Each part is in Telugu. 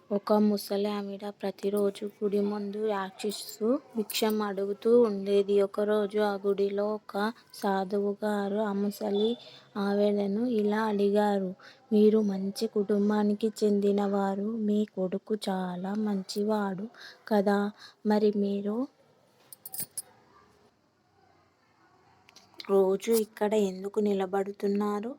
ఒక ముసలావిడ ప్రతిరోజు గుడి ముందు యాచిస్తూ భిక్షం అడుగుతూ ఉండేది. ఒకరోజు ఆ గుడిలో ఒక సాధువుగారు ఆ ముసలి ఆవిడను ఇలా అడిగారు. మీరు మంచి కుటుంబానికి చెందినవారు. మీ కొడుకు చాలా మంచివాడు కదా. మరి మీరు రోజూ ఇక్కడ ఎందుకు నిలబడుతున్నారు?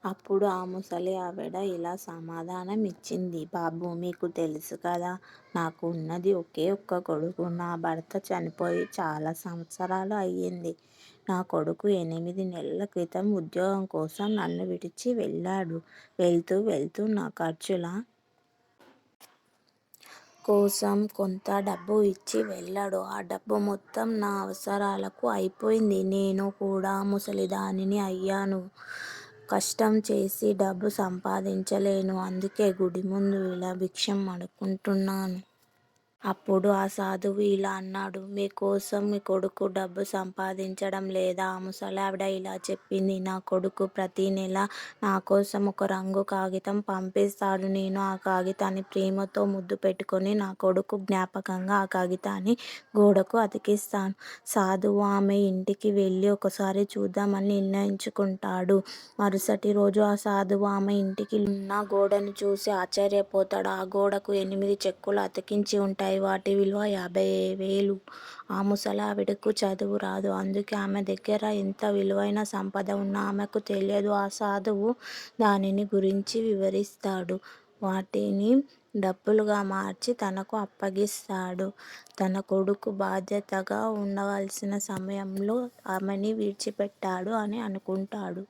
అప్పుడు ఆ ముసలి ఆవిడ ఇలా సమాధానం ఇచ్చింది. బాబూ, మీకు తెలుసు కదా, నాకు ఉన్నది ఒకే ఒక్క కొడుకు. నా భర్త చనిపోయి చాలా సంవత్సరాలు అయ్యింది. నా కొడుకు 8 నెలల క్రితం ఉద్యోగం కోసం నన్ను విడిచి వెళ్ళాడు. వెళ్తూ వెళ్తూ నా ఖర్చుల కోసం కొంత డబ్బు ఇచ్చి వెళ్ళాడు. ఆ డబ్బు మొత్తం నా అవసరాలకు అయిపోయింది. నేను కూడా ముసలిదానిని అయ్యాను. కష్టం చేసి డబ్బు సంపాదించలేను. అందుకే గుడి ముందు ఇలా భిక్షం అడుక్కుంటున్నాను. అప్పుడు ఆ సాధువు ఇలా అన్నాడు. మీకోసం మీ కొడుకు డబ్బు సంపాదించడం లేదా? ఆ ముసలావిడ ఇలా చెప్పింది. నా కొడుకు ప్రతి నెల నా కోసం ఒక రంగు కాగితం పంపిస్తాడు. నేను ఆ కాగితాన్ని ప్రేమతో ముద్దు పెట్టుకొని నా కొడుకు జ్ఞాపకంగా ఆ కాగితాన్ని గోడకు అతికిస్తాను. సాధువు ఆమె ఇంటికి వెళ్ళి ఒకసారి చూద్దామని నిర్ణయించుకుంటాడు. మరుసటి రోజు ఆ సాధువు ఆమె ఇంటికి ఉన్న గోడను చూసి ఆశ్చర్యపోతాడు. ఆ గోడకు 8 చెక్కులు అతికించి ఉంటాయి. వాటి విలువ 50,000. ఆ ముసలావిడకు చదువు రాదు. అందుకే ఆమె దగ్గర ఎంత విలువైన సంపద ఉన్నా ఆమెకు తెలియదు. ఆ సాధువు దానిని గురించి వివరిస్తాడు. వాటిని డబ్బులుగా మార్చి తనకు అప్పగిస్తాడు. తన కొడుకు బాధ్యతగా ఉండవలసిన సమయంలో ఆమెని విడిచిపెట్టాడు అని అనుకుంటాడు.